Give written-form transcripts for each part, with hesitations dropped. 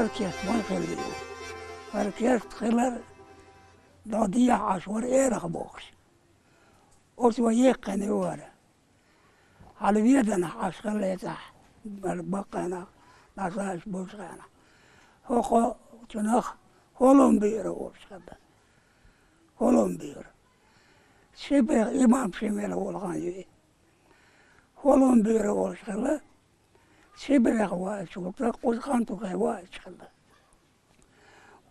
فركيت ما خليه فركيت خلال ضادية عشور إيرخ بوخش أسوى يقني ورا على بيدنا عشر يتح بقنا ناساش بوشغانا هو تنخ هولم بيرو وشغبا هولم بيرو شبه إمام شميل والغاني هولم بيرو وشغبا شبه غواش وتقول خانتو غواش شغبا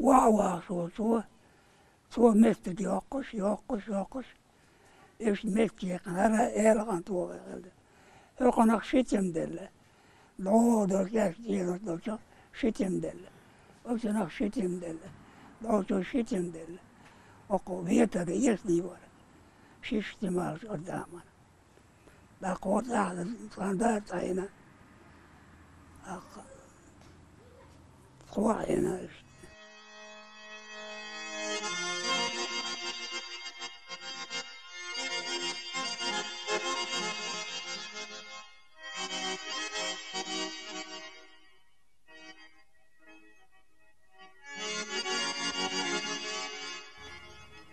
وعوا شو مستك يوقش إيش مستك يقنع إيرغان تو غير يقنع شتم دله لو دوشاش تيرو دوشا شتم دله وشنا شتم دله لو شو شتم دله وقوبيته يسني ورا شتم قدامنا لا قوة على صندات هنا قوة هنا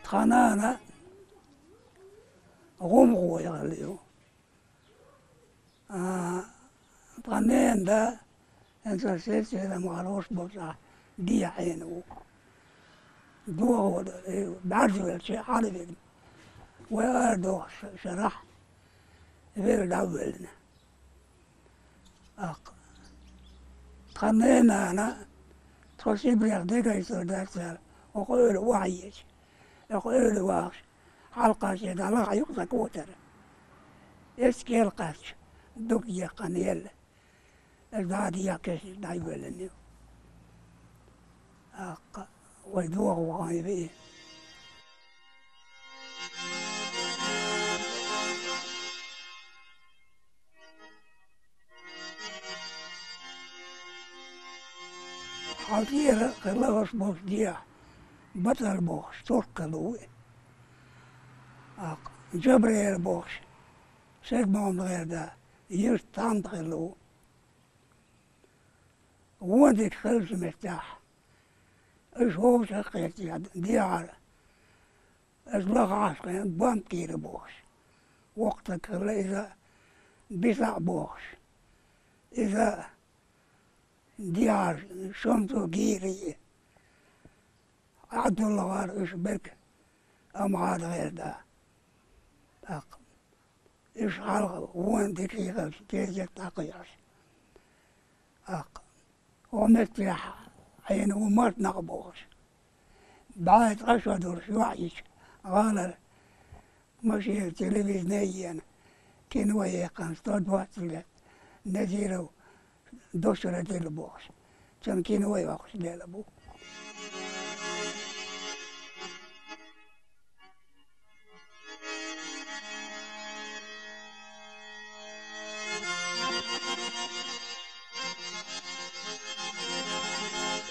خنانا غمغو يغليو طنين ده انت سلسلة مغلوش بوصح دي عينو دو بعرفوا الشيء حالي ويردو شرح غير دولنا طنينا أنا تصيب يغديك يصير دارسال وقول وعيش يقول واش حلقة شيء الله يقطع كوتر يسكيل قاش دوك يقنيل الزادي يكش دايبلني ويدوغ وغايبيه حاطير خلاص بوش ديا بطل بوش تركلوه جبريل بوش سيجمون غير ده يستان خلوه وديك خلص مرتاح ايش هو شقيت ديار ازلق عشقين بانكير بوش وقتك إذا بيسع بوش إذا ديار شمتو جيري عبد الله غار إيش بك أم عاد غير ده إيش حلقة وين دقيقة تيجي تقياس ومتلح عين ومرت نقبوش بعد أشهد شوعيش قال مشي تلفزيونيا كانوا يقان صوت وقت نزيرو دوشرة البوش كان كانوا يوقش للبو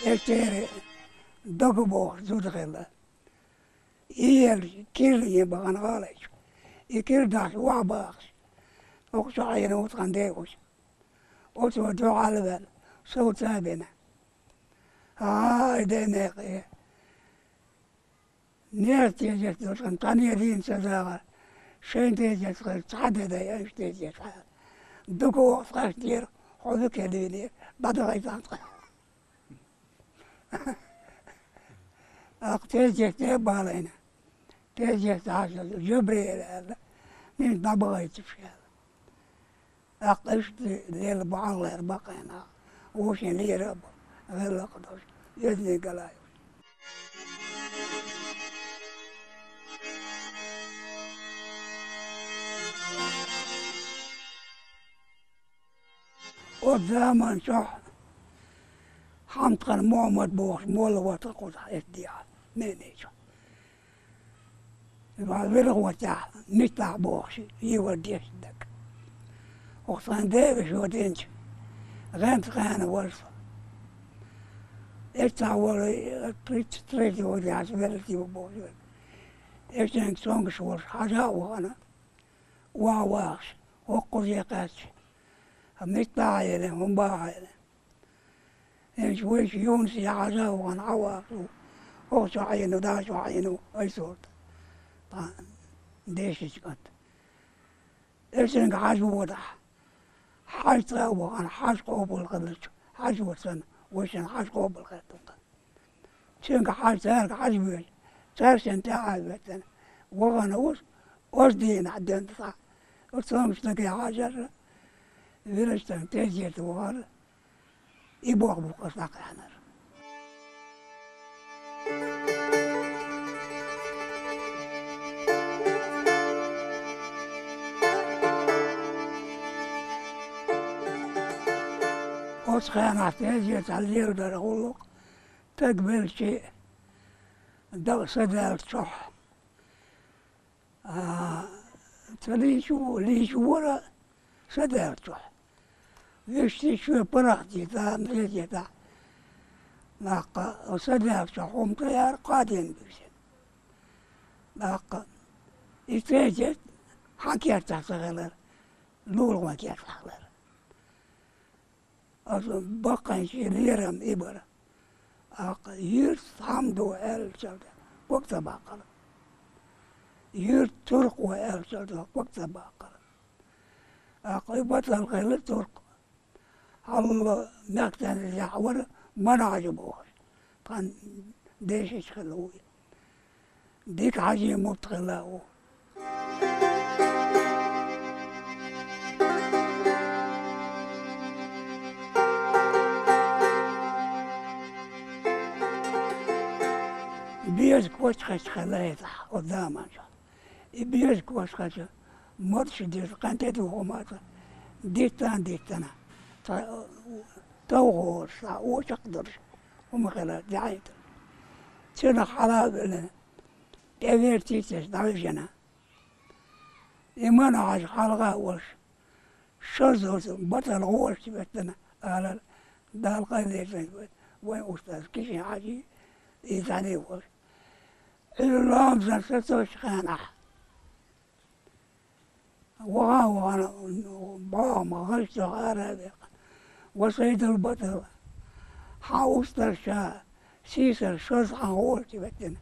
اشتري دقبوش زود غلا إيل كيل يبغان غالش يكيل داش وعباش وقش عين وطقن ديوش وتو دو على بال صوت سابنا دينيقي نير تيجت دوشن تانية دين سزاغا شين تيجت تعدد ايش تيجت دقو وقفاش دير حوذك يديني بعد غيطان تيجت بالينا تيجت عشان جبريل من طبغيت في هذا أقشت ليل بعض بقينا وشين لي رب غير القدس يدني قلاي والزمن صح حمقا محمد بوخ مولا وتقول اديها مينيشو بعد بلغ وتاع نطلع بوخش يوديش دك وخصان ديبش ودينش غانت غانا ورفا اطلع ورا تريد ودي عسبلتي وبوخش ايشتنك سونغش ورش حاجة وانا واواش وقوزي قاتش نطلع يلي ومباع يلي إيش ويش يونس يا عزا وان عواقو هو شو عينو دا شو عينو أي صوت طبعا ديش كنت إيش إنك حاجو وضح حاج تاو أنا حاج قوب الغلط حاج وسن وش أنا حاج قوب الغلط شنك حاج تاعك حاج ويش تارسن تاعك بتن وأنا وش دين عدين صح وصامش لك حاجة فيرشتن تيجي وغال يبوغ بقصاق حنر وسخان عتيجي تعليل درغولو تقبل شيء دو صدر صح ليشو ورا صدر صح يشتي شو براحتي تا مليتي تا ناقة صدر صح ومطيار قادين بيشن ناقة يتيجت حكيت تحت غلر نور ما كيت غلر أصلا بقى شيء ليرم إبرة يرت حمدو أل شلتا وقت باقر يرت ترق وأل شلتا وقت باقر بطل الغير ترق الله مكتن الجحور ما نعجبوش كان ديش يشغلوه ديك حاجة مبتغلاه بيز كوش خش خلايته قدامك بيز كوش خش مرش دير قنتي وماتا ديتنا توغور وش اقدر وما خلا دعيت شنو حلال كبير تيتش دعيشنا إيمان عاش حلقة وش شرزوس بطل غوش بتنا على دال قيدي وين أستاذ كيش حاجي يتعني وش اللهم زرتوش خانع وانا باما غشت غارة وصيد البطل حاوستر شا سيسر شوز حاولت بتنا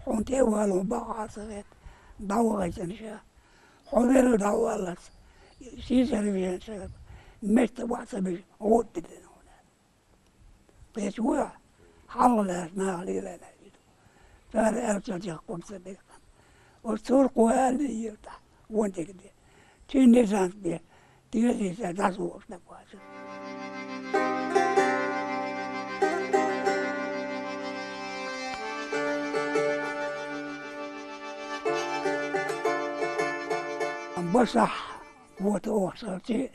حنتي والو بقى صغيت دعوة شا حضر دعوة سيسر بيان شا مشت وعصبي عود بدنا هنا بيسوع حول اسمع لي لا صار أرسل يقوم صديقا والسرق هذه يفتح وانت كده تيني سانس بيه تيجي ساتاسو نقواس بصح قوت وصلتي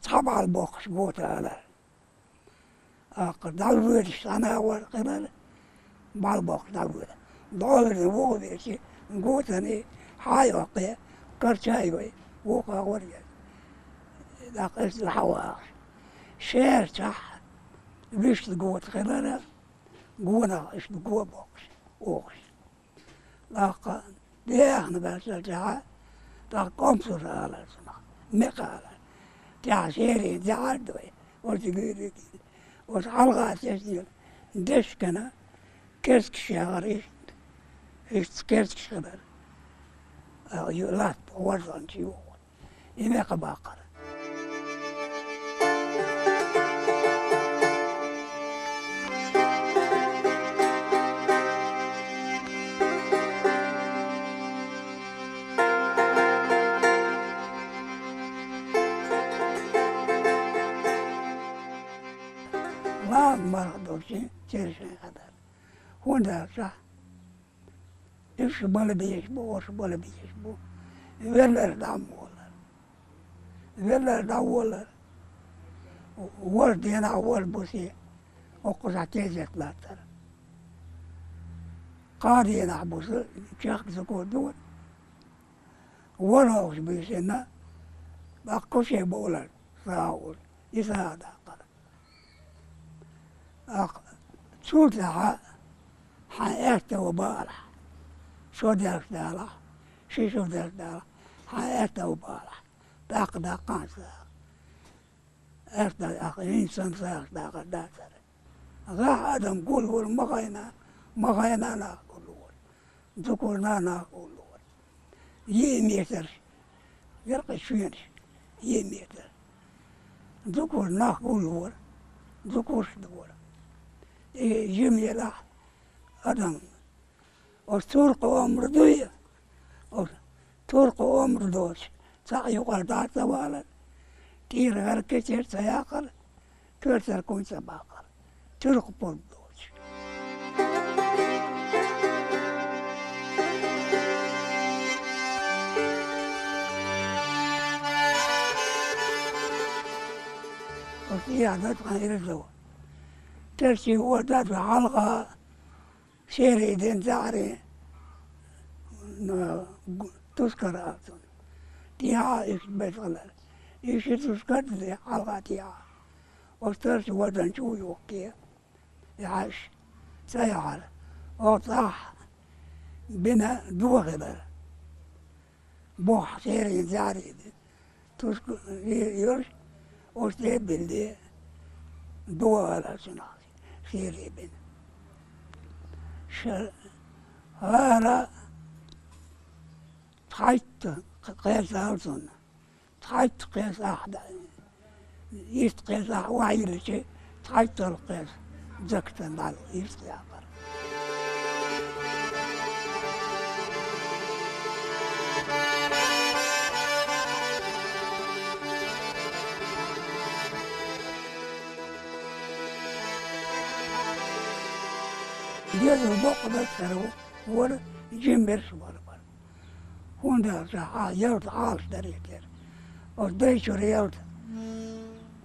تحب البوكس قوت على قدر أنا والقبل بالبوك داود داود وودي شيء قوتني حيوقي كرشايوي وقا وريا داقس الحواش شير صح بيش قوت خلانا قونا ايش قوة بوكس وقش لاقا دياخنا بس الجهة لاقا قمصر على سما مقالة تعشيري دعادوي وتقولي وتحلقات تسجيل دشكنا كيرك شهر إيش كيرك شهر يولات وزن شيوخ إنك باقر لا ما دوشين تيرشين هذا هنا صح إيش بلا بيشبو وش بلا بيشبو ولا دام ولا داول وردين أول بوسي وقصة تيجي ثلاثة قاضي نعبوس شيخ زكو دول ولا وش بيسنا بقوشي بولا ساول يساعد شوت لها حياته وبالح شو دارك دارا شو دارك دارا حياته وبالح داق داقان أخذ إنسان سأخذ داتر غا آدم قول مغينا ناقول ذكرنا ناقول يميتر يرقى شوينش يميتر ذكر ناقول ذكر دور جميلة آدم وترق أمر دوية ترق أمر دوش سأيقال دات والا تير هركتير سياقل ترتر كون سباقل ترق بردوش وفيها ندخل إلى الزواج ترشي هو ذات حلقة شيري دين زعري تذكر أصلا تيها إيش بيتغلل إيش تذكر ذي حلقة تيها وسترش ودن شو يوكي يعيش سيعال وطاح بنا دوغبر بوح شيري زعري تذكر يرش وستيب باللي دوغبر سناسي شيري بنا هذا تحيت قيس أرسن تحيت قيس أحد يست قيس أحد وعي لشيء تحيت القيس زكتن على يست يعبر ديال البوق بكره ولا جنبرش ولا هون ده يرد عالش دريتر وديش ريالت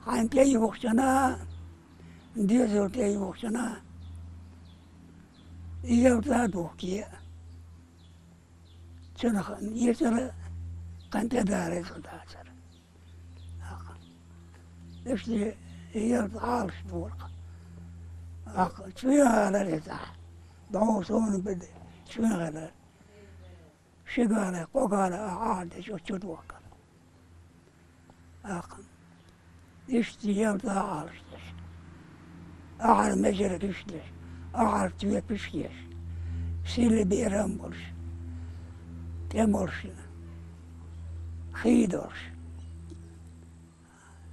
عن تي وقتنا ديال تي وقتنا يرد هادوكي سنخ يسر كنت دارس داسر إيش يرد عالش دورق شوية على رزاح ضوصون بدي شوية على شغالة قوغالة عادة شو تدوكر أقم يشتي يوتا عارشتش أعر مجرد يشتش أعر توي بشيش سيلي بيرمبرش تمرش خيدرش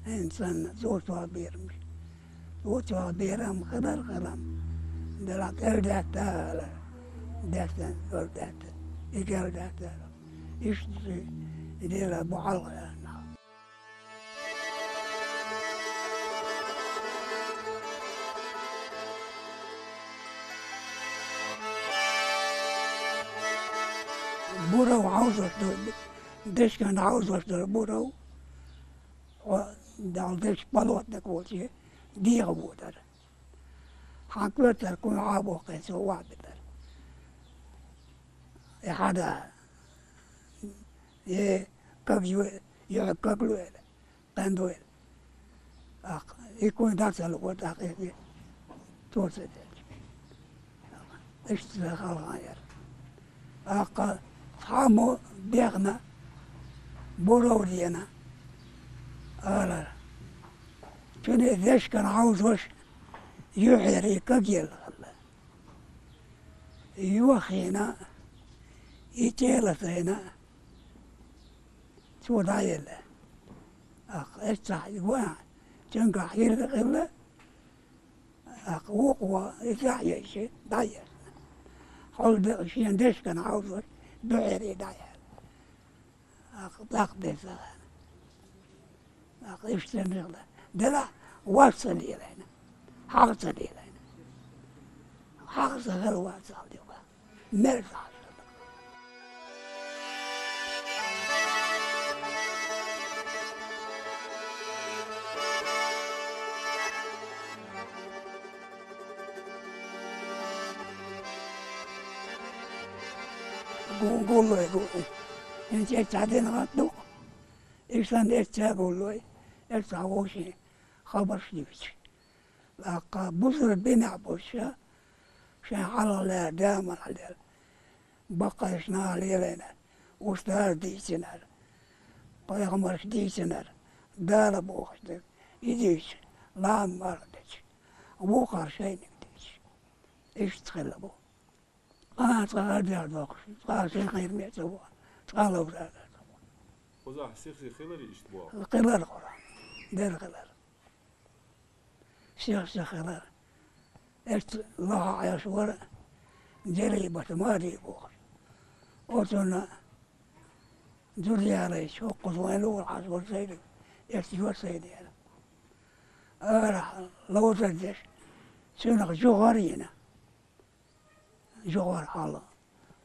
إنسان زوتوا بيرمش زوتوا بيرم خبر خلم دلات إرداتا داتن إرداتا يقال داتن يشتري يدير أبو علقة بورو عاوزة ديش كان عاوزة بورو ودال ديش بلوت نقول شيء دي غبوتر حقلت كون عابو قيس وابتر هذا كبيو كبلوه كندوه يكون داسل وتاقي توسد اشتغل غير حامو بيغنا بورودينا ألا شنو ذيش كان عاوز وش يحيري كجيل يوخينا يتيلتينا شو دايله استح يوان جنقا حير غلا وقوة يسعي دايل حول بشين ديش كان عاوز وش بعيري دايل تقدس يشتغل دلا وصل إلينا حاصل إلينا حاصل غير واصل يبقى مرفع قول له انت تعدين غطو إيشان إيشا قول له إيشا وشي خبر شديش لقى بصر بنا بوشا شان على لا دام على بقى إشنا ليلنا وستار ديشنر بيغمر ديشنر دار بوخشتك يديش لا مردش وقر شيء نقديش إيش تخلبو تقال بيار دوقش تقال شيء غير ميتوا تقال أبرار وزاح سيخ خيلر يشتبوا القلال قرآن دير قلال شيخ خلال إيش الله عيش ورا جريبة ما ريبوش وتنا دوري على شو قصوين لو العصر سيد يستوى سيد أنا لو تدش سنق جوهرينا جوهر الله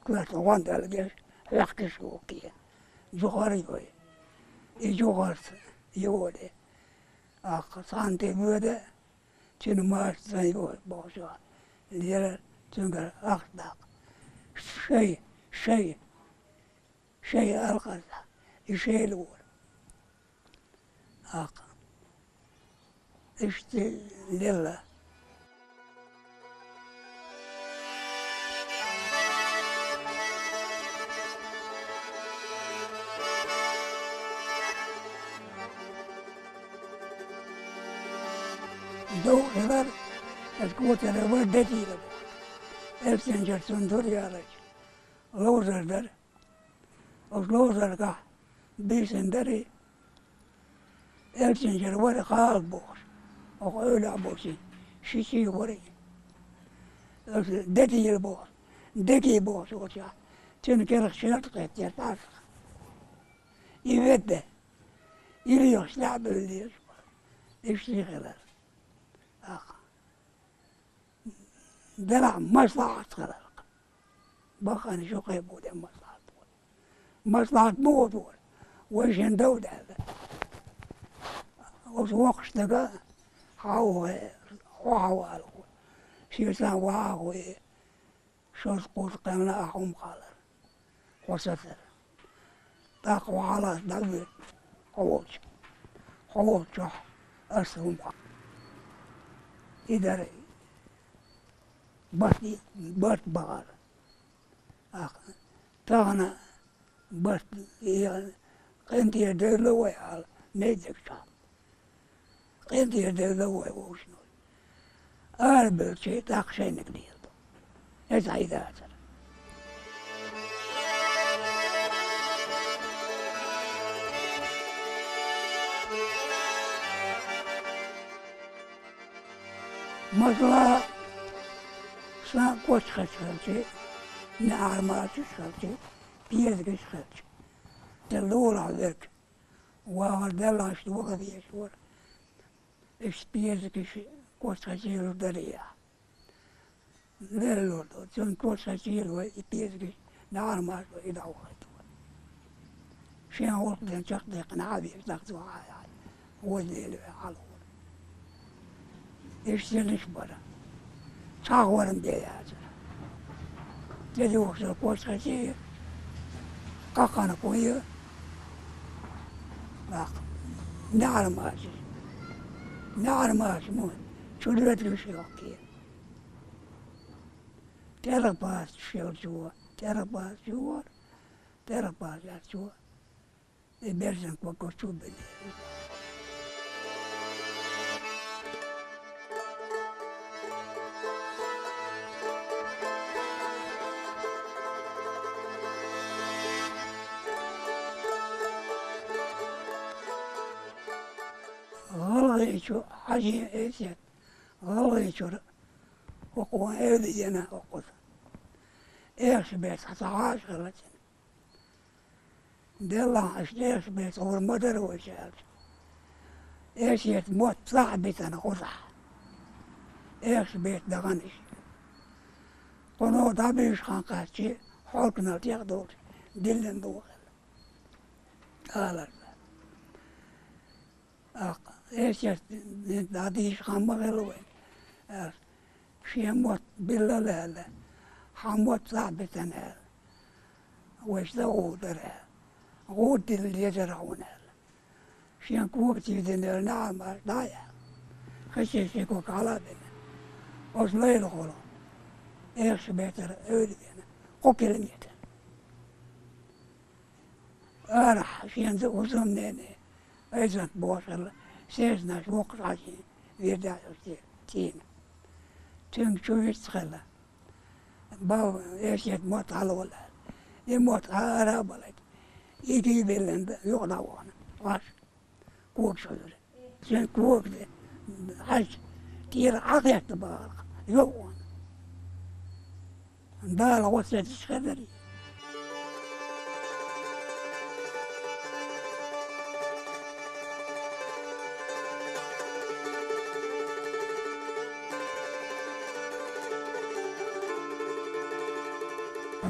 كنت وانت الجيش يحكي شوكية جوهري وي يجوهر يودي سانتي بوده تنو ما سيبوه بوشوا ليلا تنقل أخلاق شيء القصة شيء الأول اشتي لله دو غير القوة الأول دتي له السنجر سندوري عليك لوزر در لوزر كه بيسندري السنجر ورا قال بوش أقول أبوسي شيء وري دتي البوش دتي بوش وجا تنكر شرط قتير تعرف يبدأ يريح لعب اللي يشتغل دلع مصلحة خلق بقى شو قيبود مصلحة موضوع ويشن دود هذا وقت دقا حاوه شيسان وعاوه شوز قوس قلنا أحوم قالر وستر تاقوا على دقوة حوش شح أسهم إداري بس بغار تانا بس يعني قنت يدلو على نيدك شام قنت يدلو وشنو أربع شيء تاقشين قدير إذا إذا مثلا سان قوش خشخلتي نهار ما تشخلتي بيدك شخلتي تلور عليك وغدل عشتوك بيشور إيش بيدك قوش خشير دريا ليلو تون قوش خشير وبيدك نهار ما إذا وقت شين وقت تشقدق نعبي تاخذوا عاي هو الليل على إيش تنشبره صاغورن بياجر تدي وقت القوس خشير قاقنا قوية نعلم مون شو درت الشيوخية تربات شيل جوا تربات جوا بيرجن كوكوشو بدي غليشو حاجة إيشت غليشو وقوة إيدي جنا وقوة إيش بيت حتعاش غلتين دلها إيش بيت هو المدر وشال إيش يتموت صاحبي أنا قصح إيش بيت دغنش قنو دابيش خانقاتي حولكنا تيغدور دلن دوغل قال إيش داديش خام غلوين شيموت بالله لا حموت صاحبتنا وإيش غودر غود اللي يزرعون شين كوبتي ذن نعم ضايع خشيش كوك على بنا وصليل غلو إيش بيتر أولي بنا قوكل ميتر أرح شين وصلني إيش بوصل Seesnäs vuokrasin viedäjästi siinä. Tyngtsuistskella. Bau esiet muut alueella. Ja muut arabalet. Ikivillen juhlavuonna. Vas. Kuoksuille. Sen kuokse. Has. Tiedä asetta palka. Juon. Täällä ostetti skaderi.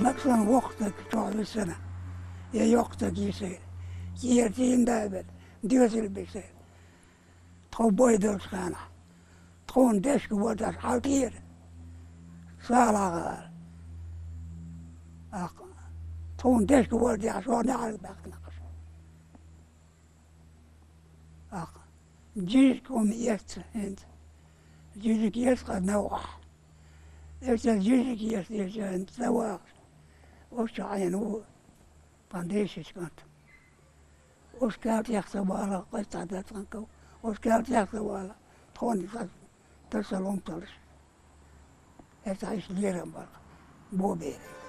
Maksan vuokta tuollaisena ja johtakin se. Kiertiin täydet, työsilpiseen. Tuon poidelskana. Tuon teskuvuotas haltiir. Saalakaan. Tuon teskuvuotas on alpäknakas. Jyskom jästä entä. Jysik jästä nauaa. Efter jysik jästä jästä nauaa. Osta ajan uu pandesiskant. Oskaat jaksa vaala, koittaa tätän kau. Oskaat jaksa vaala, tuon tässä lomptalissa. Että olisi liian paljon. Bobeeri.